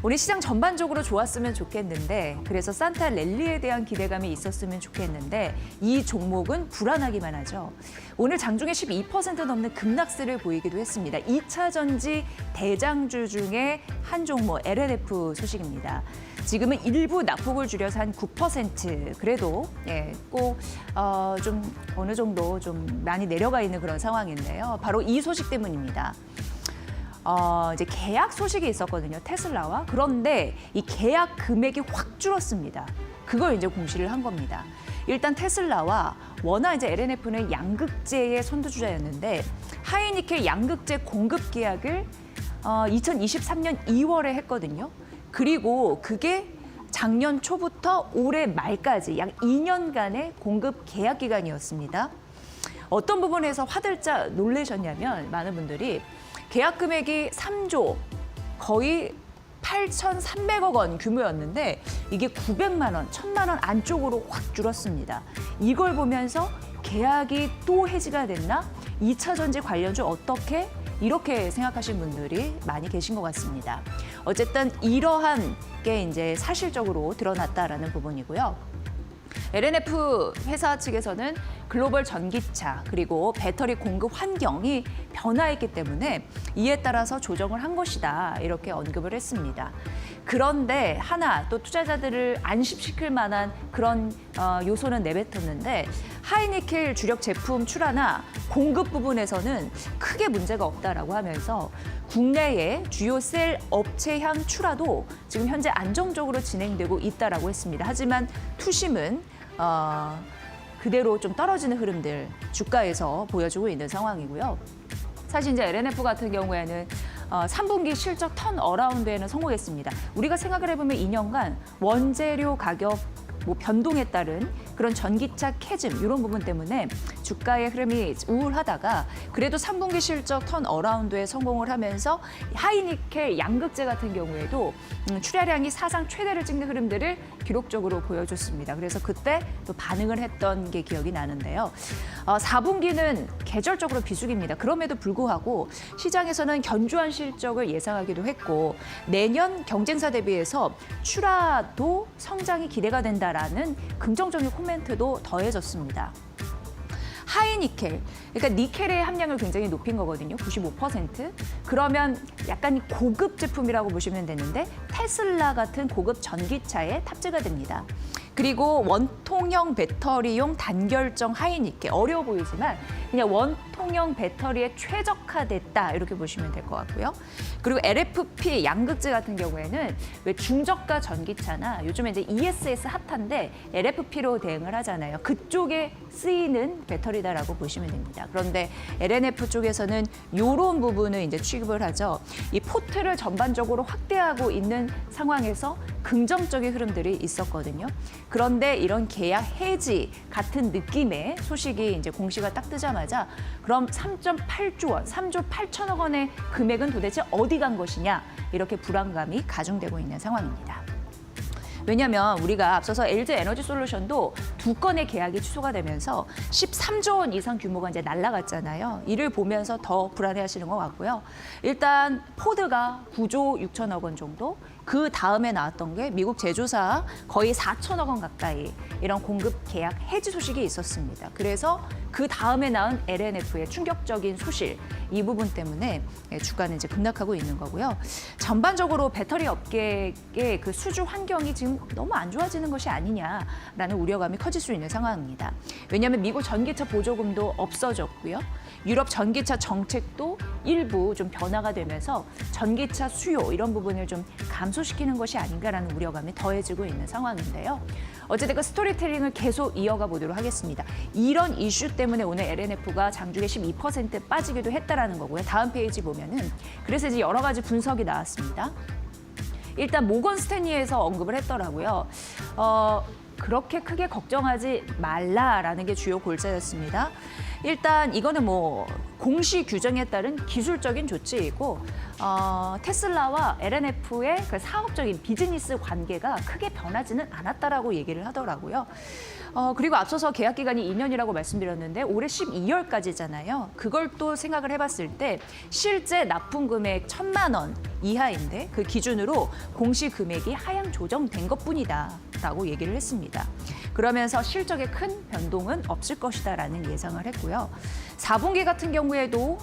오늘 시장 전반적으로 좋았으면 좋겠는데 그래서 산타 랠리에 대한 기대감이 있었으면 좋겠는데 이 종목은 불안하기만 하죠. 오늘 장중에 12% 넘는 급락세를 보이기도 했습니다. 2차 전지 대장주 중에 한 종목 LNF 소식입니다. 지금은 일부 낙폭을 줄여서 한 9% 그래도 꼭 좀 어느 정도 좀 많이 내려가 있는 그런 상황인데요. 바로 이 소식 때문입니다. 이제 계약 소식이 있었거든요, 테슬라와. 그런데 이 계약 금액이 확 줄었습니다. 그걸 이제 공시를 한 겁니다. 일단 테슬라와 워낙 이제 LNF는 양극재의 선두주자였는데 하이니켈 양극재 공급 계약을 2023년 2월에 했거든요. 그리고 그게 작년 초부터 올해 말까지 약 2년간의 공급 계약 기간이었습니다. 어떤 부분에서 화들짝 놀라셨냐면 많은 분들이 계약 금액이 3조, 거의 8,300억 원 규모였는데 이게 900만 원, 1,000만 원 안쪽으로 확 줄었습니다. 이걸 보면서 계약이 또 해지가 됐나? 2차 전지 관련주 어떻게? 이렇게 생각하신 분들이 많이 계신 것 같습니다. 어쨌든 이러한 게 이제 사실적으로 드러났다라는 부분이고요. LNF 회사 측에서는 글로벌 전기차 그리고 배터리 공급 환경이 변화했기 때문에 이에 따라서 조정을 한 것이다 이렇게 언급을 했습니다. 그런데 하나 또 투자자들을 안심시킬 만한 그런 요소는 내뱉었는데 하이니켈 주력 제품 출하나 공급 부분에서는 크게 문제가 없다라고 하면서 국내의 주요 셀 업체향 출하도 지금 현재 안정적으로 진행되고 있다라고 했습니다. 하지만 투심은 그대로 좀 떨어지는 흐름들 주가에서 보여주고 있는 상황이고요. 사실 이제 LNF 같은 경우에는 3분기 실적 턴어라운드에는 성공했습니다. 우리가 생각을 해보면 2년간 원재료 가격 변동에 따른 그런 전기차 캐즘 이런 부분 때문에 주가의 흐름이 우울하다가 그래도 3분기 실적 턴어라운드에 성공을 하면서 하이니켈 양극재 같은 경우에도 출하량이 사상 최대를 찍는 흐름들을 기록적으로 보여줬습니다. 그래서 그때 또 반응을 했던 게 기억이 나는데요. 4분기는 계절적으로 비수기입니다. 그럼에도 불구하고 시장에서는 견조한 실적을 예상하기도 했고 내년 경쟁사 대비해서 출하도 성장이 기대가 된다라는 긍정적인 코멘트도 더해졌습니다. 하이니켈, 그러니까 니켈의 함량을 굉장히 높인 거거든요. 95%. 그러면 약간 고급 제품이라고 보시면 되는데 테슬라 같은 고급 전기차에 탑재가 됩니다. 그리고 원통형 배터리용 단결정 하이니켈, 어려워 보이지만 그냥 원통형 배터리에 최적화됐다 이렇게 보시면 될 것 같고요. 그리고 LFP 양극재 같은 경우에는 왜 중저가 전기차나 요즘에 이제 ESS 핫한데 LFP로 대응을 하잖아요. 그쪽에 쓰이는 배터리다라고 보시면 됩니다. 그런데 LNF 쪽에서는 이런 부분을 이제 취급을 하죠. 이 포트를 전반적으로 확대하고 있는 상황에서 긍정적인 흐름들이 있었거든요. 그런데 이런 계약 해지 같은 느낌의 소식이 이제 공시가 딱 뜨자마자 그럼 3.8조 원, 3조 8천억 원의 금액은 도대체 어디 간 것이냐 이렇게 불안감이 가중되고 있는 상황입니다. 왜냐하면 우리가 앞서서 LG 에너지 솔루션도 2건의 계약이 취소가 되면서 13조 원 이상 규모가 이제 날아갔잖아요. 이를 보면서 더 불안해하시는 것 같고요. 일단 포드가 9조 6천억 원 정도, 그 다음에 나왔던 게 미국 제조사 거의 4천억 원 가까이 이런 공급 계약 해지 소식이 있었습니다. 그래서 그 다음에 나온 LNF의 충격적인 소실, 이 부분 때문에 주가는 이제 급락하고 있는 거고요. 전반적으로 배터리 업계의 그 수주 환경이 지금 너무 안 좋아지는 것이 아니냐라는 우려감이 커질 수 있는 상황입니다. 왜냐하면 미국 전기차 보조금도 없어졌고요. 유럽 전기차 정책도 일부 좀 변화가 되면서 전기차 수요 이런 부분을 좀 감소시키는 것이 아닌가라는 우려감이 더해지고 있는 상황인데요. 어쨌든 그 스토리텔링을 계속 이어가 보도록 하겠습니다. 이런 이슈 때문에 오늘 LNF가 장중에 12% 빠지기도 했다라는 거고요. 다음 페이지 보면은 그래서 이제 여러 가지 분석이 나왔습니다. 일단 모건 스탠리에서 언급을 했더라고요. 그렇게 크게 걱정하지 말라라는 게 주요 골자였습니다. 일단 이거는 뭐 공시 규정에 따른 기술적인 조치이고 테슬라와 LNF의 그 사업적인 비즈니스 관계가 크게 변하지는 않았다라고 얘기를 하더라고요. 그리고 앞서서 계약 기간이 2년이라고 말씀드렸는데 올해 12월까지잖아요. 그걸 또 생각을 해봤을 때 실제 납품 금액 1,000만 원 이하인데 그 기준으로 공시 금액이 하향 조정된 것뿐이다라고 얘기를 했습니다. 그러면서 실적에 큰 변동은 없을 것이다라는 예상을 했고요. 4분기 같은 경우에도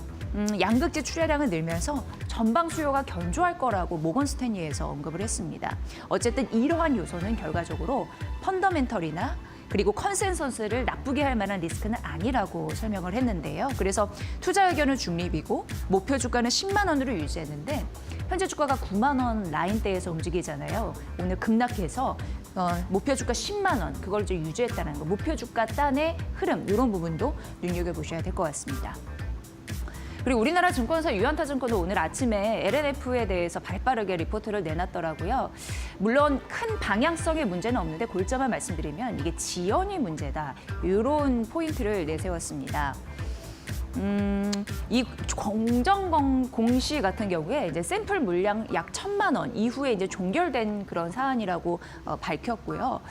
양극재 출하량은 늘면서 전방 수요가 견조할 거라고 모건 스탠리에서 언급을 했습니다. 어쨌든 이러한 요소는 결과적으로 펀더멘털이나 그리고 컨센서스를 나쁘게 할 만한 리스크는 아니라고 설명을 했는데요. 그래서 투자 의견은 중립이고 목표 주가는 10만 원으로 유지했는데 현재 주가가 9만 원 라인대에서 움직이잖아요. 오늘 급락해서 목표 주가 10만 원 그걸 좀 유지했다는 거. 목표 주가 단의 흐름 이런 부분도 눈여겨보셔야 될 것 같습니다. 그리고 우리나라 증권사 유한타증권도 오늘 아침에 LNF에 대해서 발빠르게 리포트를 내놨더라고요. 물론 큰 방향성의 문제는 없는데 골자만 말씀드리면 이게 지연이 문제다. 이런 포인트를 내세웠습니다. 이 공시 같은 경우에 이제 샘플 물량 약 1,000만 원 이후에 이제 종결된 그런 사안이라고 밝혔고요.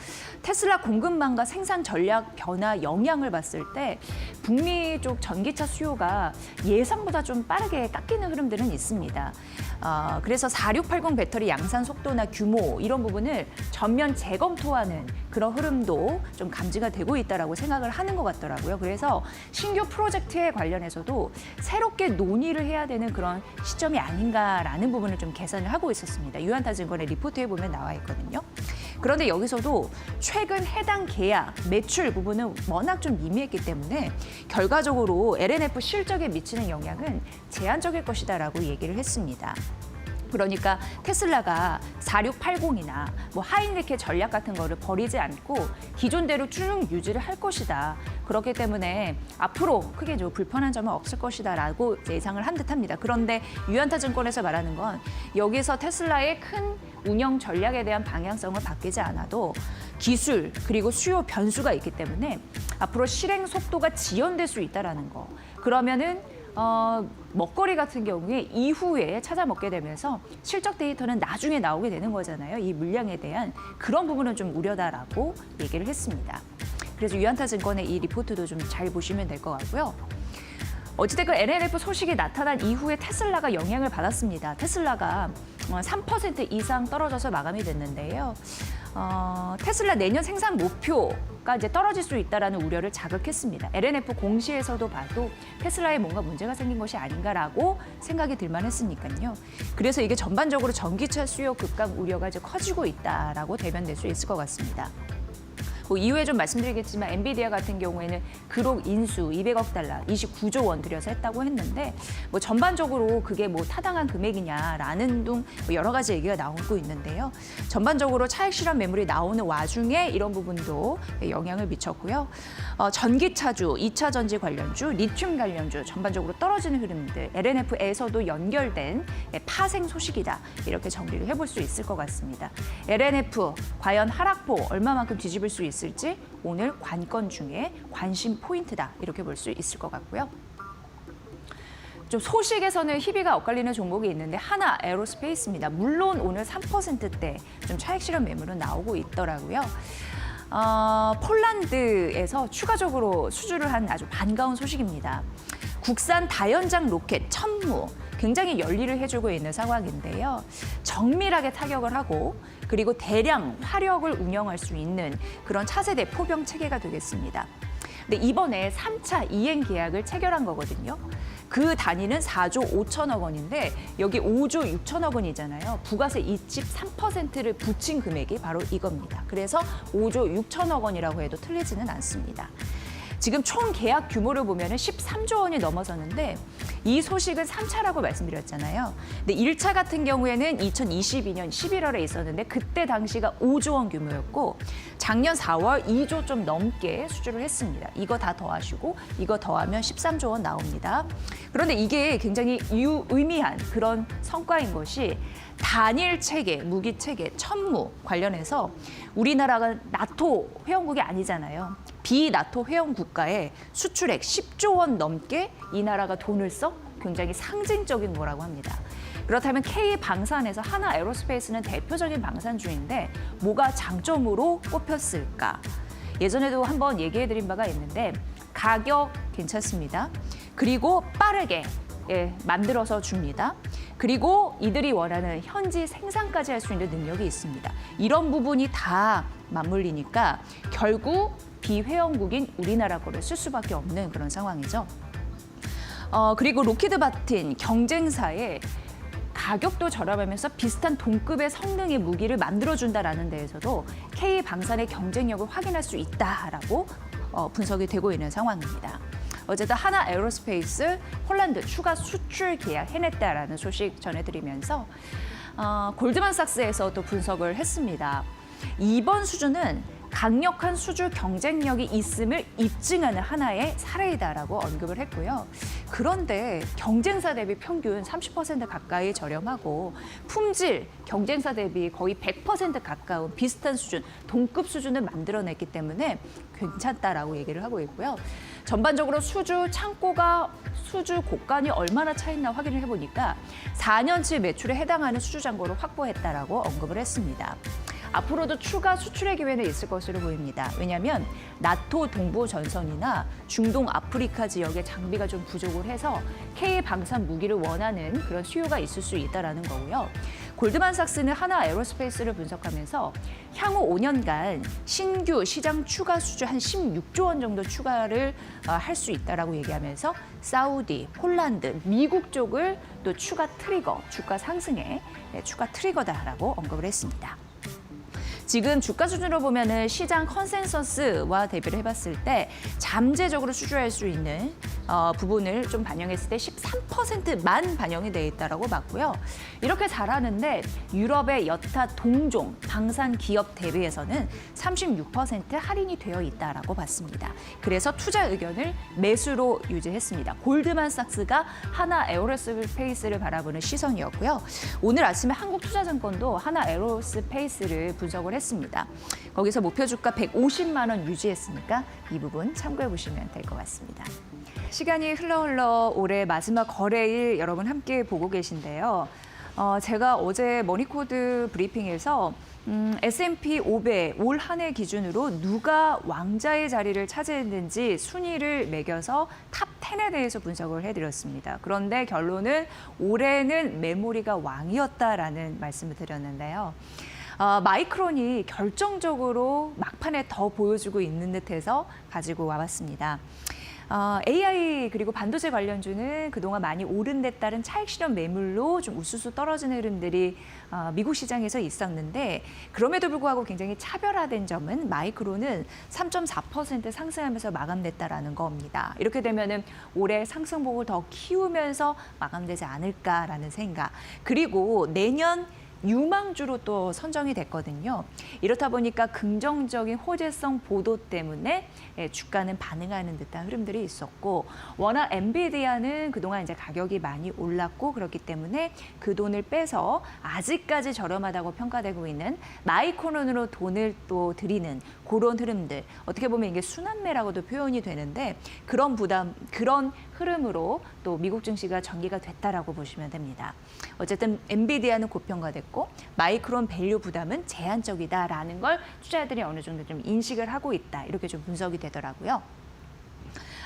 테슬라 공급망과 생산 전략 변화 영향을 봤을 때 북미 쪽 전기차 수요가 예상보다 좀 빠르게 깎이는 흐름들은 있습니다. 그래서 4680 배터리 양산 속도나 규모 이런 부분을 전면 재검토하는 그런 흐름도 좀 감지가 되고 있다라고 생각을 하는 것 같더라고요. 그래서 신규 프로젝트에 관련해서도 새롭게 논의를 해야 되는 그런 시점이 아닌가라는 부분을 좀 계산을 하고 있었습니다. 유한타증권의 리포트에 보면 나와 있거든요. 그런데 여기서도 최근 해당 계약, 매출 부분은 워낙 좀 미미했기 때문에 결과적으로 LNF 실적에 미치는 영향은 제한적일 것이다라고 얘기를 했습니다. 그러니까 테슬라가 4680이나 뭐 하이닉의 전략 같은 거를 버리지 않고 기존대로 쭉 유지를 할 것이다. 그렇기 때문에 앞으로 크게 좀 불편한 점은 없을 것이다라고 예상을 한 듯합니다. 그런데 유한타증권에서 말하는 건 여기서 테슬라의 큰 운영 전략에 대한 방향성을 바뀌지 않아도 기술 그리고 수요 변수가 있기 때문에 앞으로 실행 속도가 지연될 수 있다라는 거. 그러면은 먹거리 같은 경우에 이후에 찾아 먹게 되면서 실적 데이터는 나중에 나오게 되는 거잖아요. 이 물량에 대한 그런 부분은 좀 우려다라고 얘기를 했습니다. 그래서 유한타증권의 이 리포트도 좀 잘 보시면 될 것 같고요. 어찌됐건 LNF 소식이 나타난 이후에 테슬라가 영향을 받았습니다. 테슬라가 3% 이상 떨어져서 마감이 됐는데요. 테슬라 내년 생산 목표가 이제 떨어질 수 있다라는 우려를 자극했습니다. LNF 공시에서도 봐도 테슬라에 뭔가 문제가 생긴 것이 아닌가라고 생각이 들만했으니까요. 그래서 이게 전반적으로 전기차 수요 급감 우려가 이제 커지고 있다라고 대변될 수 있을 것 같습니다. 이후에 좀 말씀드리겠지만 엔비디아 같은 경우에는 그룹 인수 200억 달러, 29조 원 들여서 했다고 했는데 뭐 전반적으로 그게 뭐 타당한 금액이냐라는 등 여러 가지 얘기가 나오고 있는데요. 전반적으로 차익 실현 매물이 나오는 와중에 이런 부분도 영향을 미쳤고요. 전기차주, 2차 전지 관련주, 리튬 관련주 전반적으로 떨어지는 흐름들, LNF에서도 연결된 파생 소식이다. 이렇게 정리를 해볼 수 있을 것 같습니다. LNF 과연 하락폭 얼마만큼 뒤집을 수 있을지 오늘 관건 중에 관심 포인트다. 이렇게 볼 수 있을 것 같고요. 좀 소식에서는 희비가 엇갈리는 종목이 있는데 하나 에어로스페이스입니다. 물론 오늘 3%대 좀 차익 실현 매물은 나오고 있더라고요. 폴란드에서 추가적으로 수주를 한 아주 반가운 소식입니다. 국산 다연장 로켓 천무 굉장히 열일을 해주고 있는 상황인데요. 정밀하게 타격을 하고 그리고 대량 화력을 운영할 수 있는 그런 차세대 포병 체계가 되겠습니다. 근데 이번에 3차 이행 계약을 체결한 거거든요. 그 단위는 4조 5천억 원인데 여기 5조 6천억 원이잖아요. 부가세 23%를 붙인 금액이 바로 이겁니다. 그래서 5조 6천억 원이라고 해도 틀리지는 않습니다. 지금 총 계약 규모를 보면 13조 원이 넘어섰는데 이 소식은 3차라고 말씀드렸잖아요. 근데 1차 같은 경우에는 2022년 11월에 있었는데 그때 당시가 5조 원 규모였고 작년 4월 2조 좀 넘게 수주를 했습니다. 이거 다 더하시고 이거 더하면 13조 원 나옵니다. 그런데 이게 굉장히 의미한 그런 성과인 것이 단일 체계, 무기 체계, 천무 관련해서 우리나라가 나토 회원국이 아니잖아요. 비나토 회원 국가에 수출액 10조 원 넘게 이 나라가 돈을 써 굉장히 상징적인 거라고 합니다. 그렇다면 K방산에서 하나 에어로스페이스는 대표적인 방산주인데 뭐가 장점으로 꼽혔을까? 예전에도 한번 얘기해드린 바가 있는데 가격 괜찮습니다. 그리고 빠르게 만들어서 줍니다. 그리고 이들이 원하는 현지 생산까지 할 수 있는 능력이 있습니다. 이런 부분이 다 맞물리니까 결국 비회원국인 우리나라 거를 쓸 수밖에 없는 그런 상황이죠. 그리고 로키드 마틴 경쟁사에 가격도 저렴하면서 비슷한 동급의 성능의 무기를 만들어준다라는 데에서도 K방산의 경쟁력을 확인할 수 있다라고 분석이 되고 있는 상황입니다. 어쨌든 하나 에어로스페이스 폴란드 추가 수출 계약 해냈다라는 소식 전해드리면서 골드만삭스에서 또 분석을 했습니다. 이번 수준은 강력한 수출 경쟁력이 있음을 입증하는 하나의 사례이다라고 언급을 했고요. 그런데 경쟁사 대비 평균 30% 가까이 저렴하고 품질 경쟁사 대비 거의 100% 가까운 비슷한 수준, 동급 수준을 만들어냈기 때문에 괜찮다라고 얘기를 하고 있고요. 전반적으로 수주 고간이 얼마나 차있나 확인을 해보니까 4년치 매출에 해당하는 수주 잔고를 확보했다라고 언급을 했습니다. 앞으로도 추가 수출의 기회는 있을 것으로 보입니다. 왜냐하면 나토 동부 전선이나 중동 아프리카 지역의 장비가 좀 부족을 해서 K방산 무기를 원하는 그런 수요가 있을 수 있다는 거고요. 골드만삭스는 하나 에어로스페이스를 분석하면서 향후 5년간 신규 시장 추가 수주 한 16조 원 정도 추가를 할 수 있다라고 얘기하면서 사우디, 폴란드, 미국 쪽을 또 추가 트리거, 주가 상승의 추가 트리거다라고 언급을 했습니다. 지금 주가 수준으로 보면은 시장 컨센서스와 대비를 해봤을 때 잠재적으로 수주할 수 있는 부분을 좀 반영했을 때 13%만 반영이 돼 있다라고 봤고요. 이렇게 잘하는데 유럽의 여타 동종 방산 기업 대비해서는 36% 할인이 되어 있다라고 봤습니다. 그래서 투자 의견을 매수로 유지했습니다. 골드만삭스가 하나 에어로스페이스를 바라보는 시선이었고요. 오늘 아침에 한국투자증권도 하나 에어로스페이스를 분석을 했습니다. 거기서 목표 주가 150만 원 유지했으니까 이 부분 참고해 보시면 될 것 같습니다. 시간이 흘러 올해 마지막 거래일 여러분 함께 보고 계신데요. 제가 어제 머니코드 브리핑에서 S&P 500 올 한 해 기준으로 누가 왕자의 자리를 차지했는지 순위를 매겨서 탑 10에 대해서 분석을 해드렸습니다. 그런데 결론은 올해는 메모리가 왕이었다라는 말씀을 드렸는데요. 마이크론이 결정적으로 막판에 더 보여주고 있는 듯해서 가지고 와봤습니다. AI 그리고 반도체 관련주는 그동안 많이 오른 데 따른 차익 실현 매물로 좀 우수수 떨어지는 흐름들이 미국 시장에서 있었는데 그럼에도 불구하고 굉장히 차별화된 점은 마이크론은 3.4% 상승하면서 마감됐다라는 겁니다. 이렇게 되면은 올해 상승폭을 더 키우면서 마감되지 않을까라는 생각. 그리고 내년 유망주로 또 선정이 됐거든요. 이렇다 보니까 긍정적인 호재성 보도 때문에 주가는 반응하는 듯한 흐름들이 있었고 워낙 엔비디아는 그동안 이제 가격이 많이 올랐고 그렇기 때문에 그 돈을 빼서 아직까지 저렴하다고 평가되고 있는 마이크론으로 돈을 또 들이는 그런 흐름들 어떻게 보면 이게 순환매라고도 표현이 되는데 그런 흐름으로 또 미국 증시가 전개가 됐다라고 보시면 됩니다. 어쨌든 엔비디아는 고평가됐고 마이크론 밸류 부담은 제한적이다라는 걸 투자자들이 어느 정도 좀 인식을 하고 있다. 이렇게 좀 분석이 되더라고요.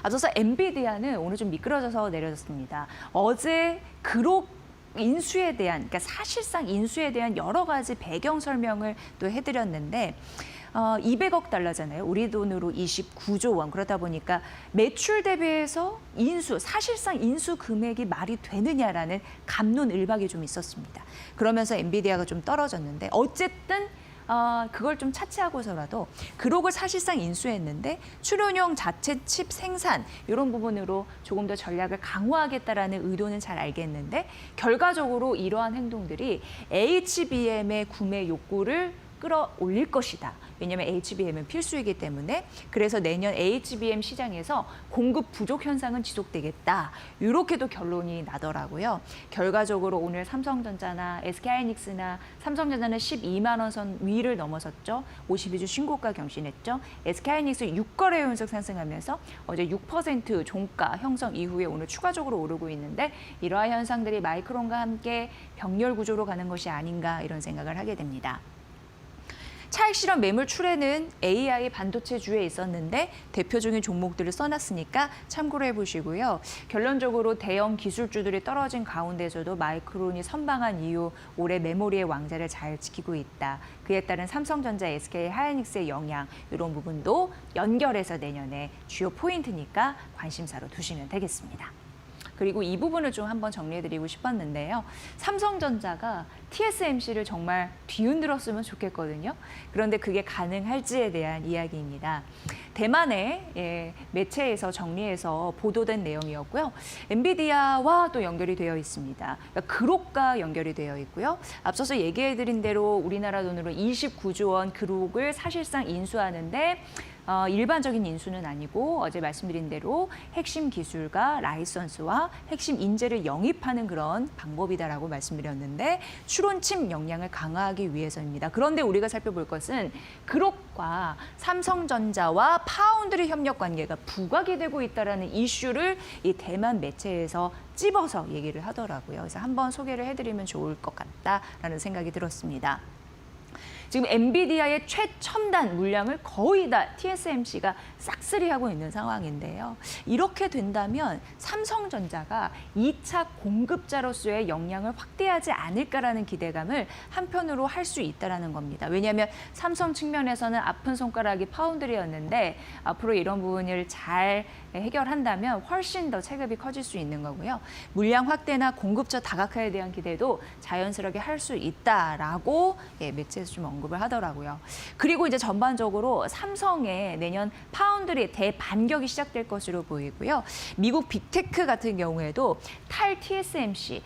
앞서서 엔비디아는 오늘 좀 미끄러져서 내려졌습니다. 어제 그룹 인수에 대한, 그러니까 사실상 인수에 대한 여러 가지 배경 설명을 또 해드렸는데 200억 달러잖아요. 우리 돈으로 29조 원. 그러다 보니까 매출 대비해서 사실상 인수 금액이 말이 되느냐라는 갑론을박이 좀 있었습니다. 그러면서 엔비디아가 좀 떨어졌는데 어쨌든 그걸 좀 차치하고서라도 그룹을 사실상 인수했는데 출연용 자체 칩 생산 이런 부분으로 조금 더 전략을 강화하겠다라는 의도는 잘 알겠는데 결과적으로 이러한 행동들이 HBM의 구매 욕구를 끌어올릴 것이다. 왜냐하면 HBM은 필수이기 때문에. 그래서 내년 HBM 시장에서 공급 부족 현상은 지속되겠다. 이렇게도 결론이 나더라고요. 결과적으로 오늘 삼성전자나 SK하이닉스나 삼성전자는 12만 원 선 위를 넘어섰죠. 52주 신고가 경신했죠. SK하이닉스 6거래 연속 상승하면서 어제 6% 종가 형성 이후에 오늘 추가적으로 오르고 있는데 이러한 현상들이 마이크론과 함께 병렬 구조로 가는 것이 아닌가 이런 생각을 하게 됩니다. 차익 실현 매물 출회는 AI 반도체주에 있었는데 대표적인 종목들을 써놨으니까 참고를 해보시고요. 결론적으로 대형 기술주들이 떨어진 가운데서도 마이크론이 선방한 이후 올해 메모리의 왕자를 잘 지키고 있다. 그에 따른 삼성전자, SK하이닉스의 영향 이런 부분도 연결해서 내년에 주요 포인트니까 관심사로 두시면 되겠습니다. 그리고 이 부분을 좀 한번 정리해드리고 싶었는데요. 삼성전자가 TSMC를 정말 뒤흔들었으면 좋겠거든요. 그런데 그게 가능할지에 대한 이야기입니다. 대만의 매체에서 정리해서 보도된 내용이었고요. 엔비디아와 또 연결이 되어 있습니다. 그러니까 그룹과 연결이 되어 있고요. 앞서서 얘기해드린 대로 우리나라 돈으로 29조 원 그룹을 사실상 인수하는데 일반적인 인수는 아니고 어제 말씀드린 대로 핵심 기술과 라이선스와 핵심 인재를 영입하는 그런 방법이다라고 말씀드렸는데 추론침 역량을 강화하기 위해서입니다. 그런데 우리가 살펴볼 것은 그룹과 삼성전자와 파운드리 협력 관계가 부각이 되고 있다는 이슈를 이 대만 매체에서 찝어서 얘기를 하더라고요. 그래서 한번 소개를 해드리면 좋을 것 같다라는 생각이 들었습니다. 지금 엔비디아의 최첨단 물량을 거의 다 TSMC가 싹쓸이하고 있는 상황인데요. 이렇게 된다면 삼성전자가 2차 공급자로서의 역량을 확대하지 않을까라는 기대감을 한편으로 할 수 있다는 겁니다. 왜냐하면 삼성 측면에서는 아픈 손가락이 파운드리였는데 앞으로 이런 부분을 잘 해결한다면 훨씬 더 체급이 커질 수 있는 거고요. 물량 확대나 공급처 다각화에 대한 기대도 자연스럽게 할 수 있다라고 매체에서 좀 언급을 하더라고요. 그리고 이제 전반적으로 삼성의 내년 파운드리 대반격이 시작될 것으로 보이고요. 미국 빅테크 같은 경우에도 탈 TSMC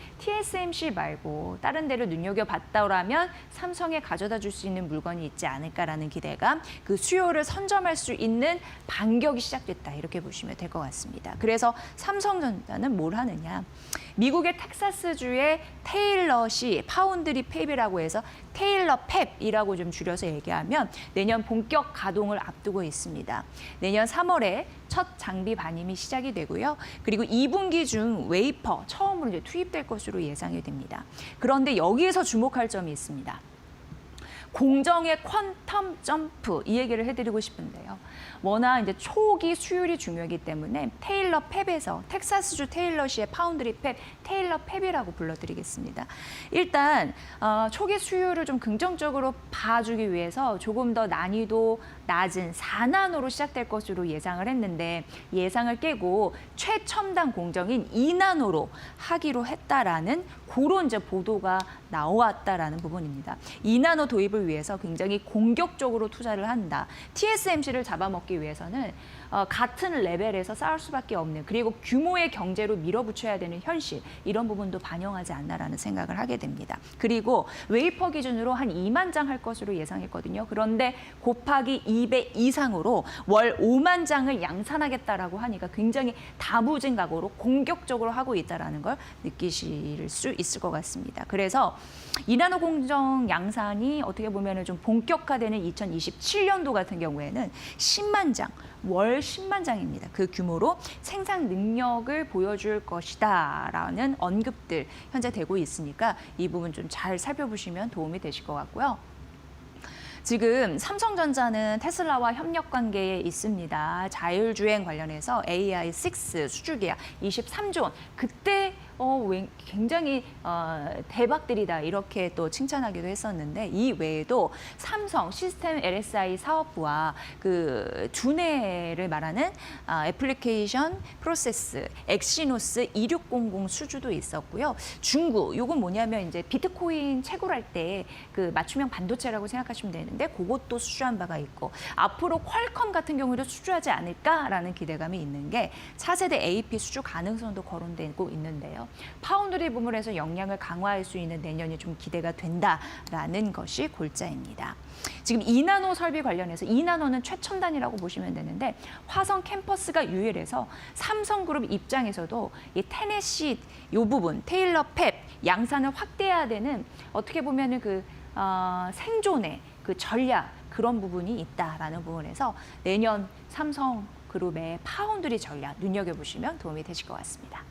말고 다른 데를 눈여겨봤다라면 삼성에 가져다 줄 수 있는 물건이 있지 않을까라는 기대감, 그 수요를 선점할 수 있는 반격이 시작됐다 이렇게 보시면 될 것 같습니다. 그래서 삼성전자는 뭘 하느냐. 미국의 텍사스주의 테일러시 파운드리 팹이라고 해서 테일러 팹이라고 좀 줄여서 얘기하면 내년 본격 가동을 앞두고 있습니다. 내년 3월에 첫 장비 반입이 시작이 되고요. 그리고 2분기 중 웨이퍼 처음으로 이제 투입될 것으로 예상이 됩니다. 그런데 여기에서 주목할 점이 있습니다. 공정의 퀀텀 점프 이 얘기를 해드리고 싶은데요. 워낙 이제 초기 수율이 중요하기 때문에 테일러 팹에서 텍사스주 테일러시의 파운드리 팹, 테일러 팹이라고 불러드리겠습니다. 일단 초기 수율을 좀 긍정적으로 봐주기 위해서 조금 더 난이도 낮은 4나노로 시작될 것으로 예상을 했는데 예상을 깨고 최첨단 공정인 2나노로 하기로 했다라는 그런 이제 보도가 나왔다라는 부분입니다. 2나노 도입을 위해서 굉장히 공격적으로 투자를 한다. TSMC를 잡아먹기 위해서는 같은 레벨에서 싸울 수밖에 없는 그리고 규모의 경제로 밀어붙여야 되는 현실 이런 부분도 반영하지 않나라는 생각을 하게 됩니다. 그리고 웨이퍼 기준으로 한 2만 장 할 것으로 예상했거든요. 그런데 곱하기 2배 이상으로 월 5만 장을 양산하겠다라고 하니까 굉장히 다부진 각오로 공격적으로 하고 있다는 걸 느끼실 수 있을 것 같습니다. 그래서 2나노 공정 양산이 어떻게 보면 좀 본격화되는 2027년도 같은 경우에는 10만 장, 월 10만 장입니다. 그 규모로 생산 능력을 보여줄 것이다라는 언급들 현재 되고 있으니까 이 부분 좀 잘 살펴보시면 도움이 되실 것 같고요. 지금 삼성전자는 테슬라와 협력 관계에 있습니다. 자율주행 관련해서 AI6 수주 계약 23조 원. 그때 굉장히 대박들이다 이렇게 또 칭찬하기도 했었는데 이 외에도 삼성 시스템 LSI 사업부와 그 두뇌를 말하는 애플리케이션 프로세스 엑시노스 2600 수주도 있었고요. 중국 요건 뭐냐면 이제 비트코인 채굴할 때 그 맞춤형 반도체라고 생각하시면 되는데 그것도 수주한 바가 있고 앞으로 퀄컴 같은 경우도 수주하지 않을까라는 기대감이 있는 게 차세대 AP 수주 가능성도 거론되고 있는데요. 있고요. 파운드리 부문에서 역량을 강화할 수 있는 내년이 좀 기대가 된다라는 것이 골자입니다. 지금 2나노 설비 관련해서 2나노는 최첨단이라고 보시면 되는데 화성 캠퍼스가 유일해서 삼성그룹 입장에서도 이 테네시 이 부분 테일러 팹 양산을 확대해야 되는 어떻게 보면은 생존의 그 전략 그런 부분이 있다라는 부분에서 내년 삼성그룹의 파운드리 전략 눈여겨보시면 도움이 되실 것 같습니다.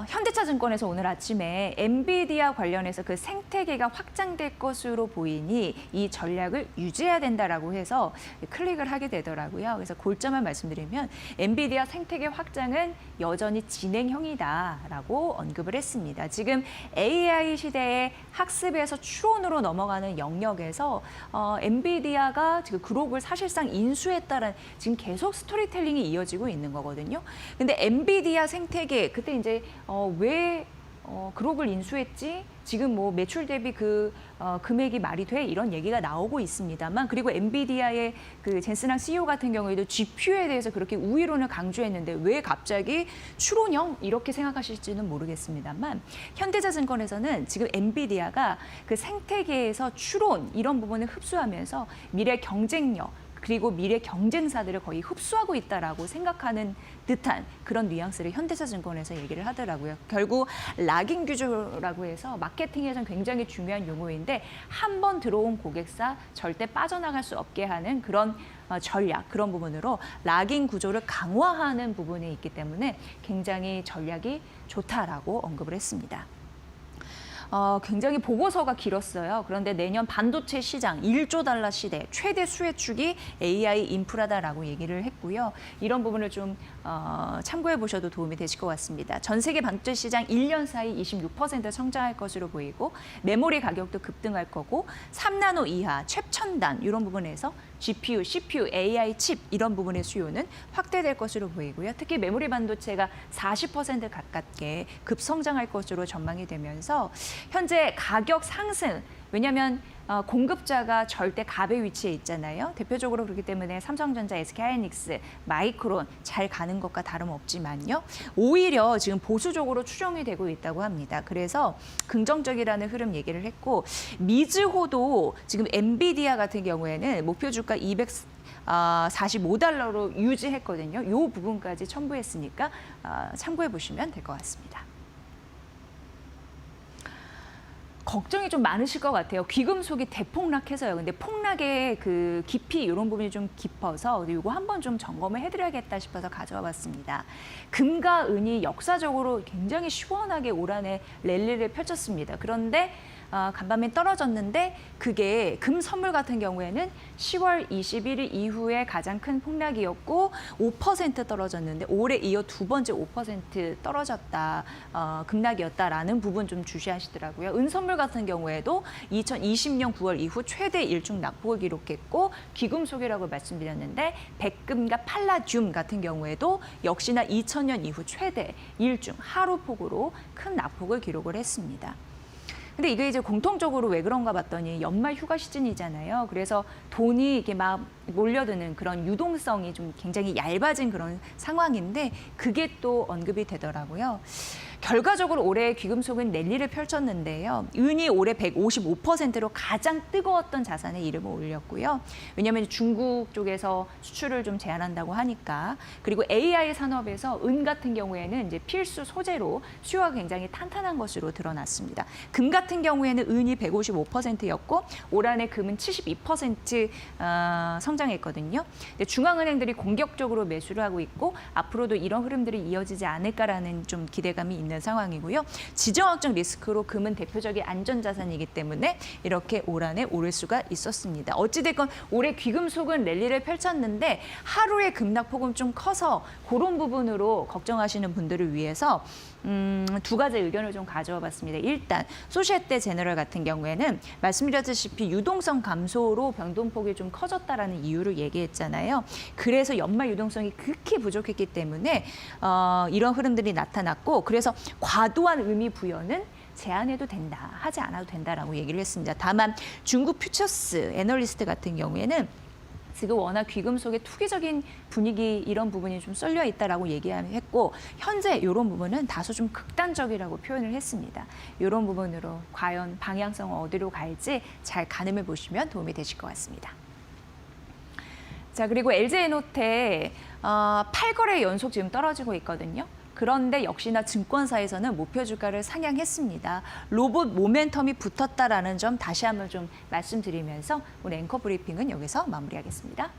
현대차증권에서 오늘 아침에 엔비디아 관련해서 그 생태계가 확장될 것으로 보이니 이 전략을 유지해야 된다라고 해서 클릭을 하게 되더라고요. 그래서 골자만 말씀드리면 엔비디아 생태계 확장은 여전히 진행형이다라고 언급을 했습니다. 지금 AI 시대의 학습에서 추론으로 넘어가는 영역에서 엔비디아가 지금 그룹을 사실상 인수했다는 지금 계속 스토리텔링이 이어지고 있는 거거든요. 근데 엔비디아 생태계 그때 이제 왜 그룹을 인수했지? 지금 뭐 매출 대비 금액이 말이 돼? 이런 얘기가 나오고 있습니다만 그리고 엔비디아의 그 젠슨항 CEO 같은 경우에도 GPU에 대해서 그렇게 우위론을 강조했는데 왜 갑자기 추론형 이렇게 생각하실지는 모르겠습니다만 현대자증권에서는 지금 엔비디아가 그 생태계에서 추론 이런 부분을 흡수하면서 미래 경쟁력 그리고 미래 경쟁사들을 거의 흡수하고 있다라고 생각하는 듯한 그런 뉘앙스를 현대차증권에서 얘기를 하더라고요. 결국 락인 규조라고 해서 마케팅에서는 굉장히 중요한 용어인데 한 번 들어온 고객사 절대 빠져나갈 수 없게 하는 그런 전략, 그런 부분으로 락인 구조를 강화하는 부분에 있기 때문에 굉장히 전략이 좋다라고 언급을 했습니다. 굉장히 보고서가 길었어요. 그런데 내년 반도체 시장 1조 달러 시대 최대 수혜축이 AI 인프라다라고 얘기를 했고요. 이런 부분을 좀 참고해 보셔도 도움이 되실 것 같습니다. 전 세계 반도체 시장 1년 사이 26% 성장할 것으로 보이고 메모리 가격도 급등할 거고 3나노 이하 최첨단 이런 부분에서 GPU, CPU, AI 칩 이런 부분의 수요는 확대될 것으로 보이고요. 특히 메모리 반도체가 40% 가깝게 급성장할 것으로 전망이 되면서 현재 가격 상승, 왜냐하면 공급자가 절대 갑의 위치에 있잖아요. 대표적으로 그렇기 때문에 삼성전자, SK하이닉스, 마이크론 잘 가는 것과 다름없지만요. 오히려 지금 보수적으로 추정이 되고 있다고 합니다. 그래서 긍정적이라는 흐름 얘기를 했고 미즈호도 지금 엔비디아 같은 경우에는 목표 주가 245달러로 유지했거든요. 이 부분까지 첨부했으니까 참고해 보시면 될 것 같습니다. 걱정이 좀 많으실 것 같아요. 귀금속이 대폭락해서요. 근데 폭락의 그 깊이 이런 부분이 좀 깊어서 이거 한번 좀 점검을 해드려야겠다 싶어서 가져와 봤습니다. 금과 은이 역사적으로 굉장히 시원하게 올 한해 랠리를 펼쳤습니다. 그런데 간밤에 떨어졌는데 그게 금 선물 같은 경우에는 10월 21일 이후에 가장 큰 폭락이었고 5% 떨어졌는데 올해 이어 두 번째 5% 떨어졌다, 급락이었다라는 부분 좀 주시하시더라고요. 은 선물 같은 경우에도 2020년 9월 이후 최대 일중 낙폭을 기록했고 귀금속이라고 말씀드렸는데 백금과 팔라듐 같은 경우에도 역시나 2000년 이후 최대 일중 하루폭으로 큰 낙폭을 기록을 했습니다. 근데 이게 이제 공통적으로 왜 그런가 봤더니 연말 휴가 시즌이잖아요. 그래서 돈이 이렇게 막 몰려드는 그런 유동성이 좀 굉장히 얇아진 그런 상황인데 그게 또 언급이 되더라고요. 결과적으로 올해 귀금속은 랠리를 펼쳤는데요. 은이 올해 155%로 가장 뜨거웠던 자산에 이름을 올렸고요. 왜냐하면 중국 쪽에서 수출을 좀 제한한다고 하니까. 그리고 AI 산업에서 은 같은 경우에는 이제 필수 소재로 수요가 굉장히 탄탄한 것으로 드러났습니다. 금 같은 경우에는 은이 155%였고 올 한해 금은 72% 성장했거든요. 근데 중앙은행들이 공격적으로 매수를 하고 있고 앞으로도 이런 흐름들이 이어지지 않을까라는 좀 기대감이 있는 상황이고요. 지정학적 리스크로 금은 대표적인 안전자산이기 때문에 이렇게 올 한해 오를 수가 있었습니다. 어찌됐건 올해 귀금속은 랠리를 펼쳤는데 하루의 급락폭은 좀 커서 그런 부분으로 걱정하시는 분들을 위해서 두 가지 의견을 좀 가져와 봤습니다. 일단 소시에테 제너럴 같은 경우에는 말씀드렸다시피 유동성 감소로 변동폭이 좀 커졌다라는 이유를 얘기했잖아요. 그래서 연말 유동성이 극히 부족했기 때문에 이런 흐름들이 나타났고 그래서 과도한 의미 부여는 제한해도 된다, 하지 않아도 된다라고 얘기를 했습니다. 다만 중국 퓨처스 애널리스트 같은 경우에는 지금 워낙 귀금속의 투기적인 분위기 이런 부분이 좀 쏠려 있다라고 얘기했고 현재 이런 부분은 다소 좀 극단적이라고 표현을 했습니다. 이런 부분으로 과연 방향성은 어디로 갈지 잘 가늠해 보시면 도움이 되실 것 같습니다. 자, 그리고 LG에너텍 8거래 연속 지금 떨어지고 있거든요. 그런데 역시나 증권사에서는 목표 주가를 상향했습니다. 로봇 모멘텀이 붙었다라는 점 다시 한번 좀 말씀드리면서 오늘 앵커 브리핑은 여기서 마무리하겠습니다.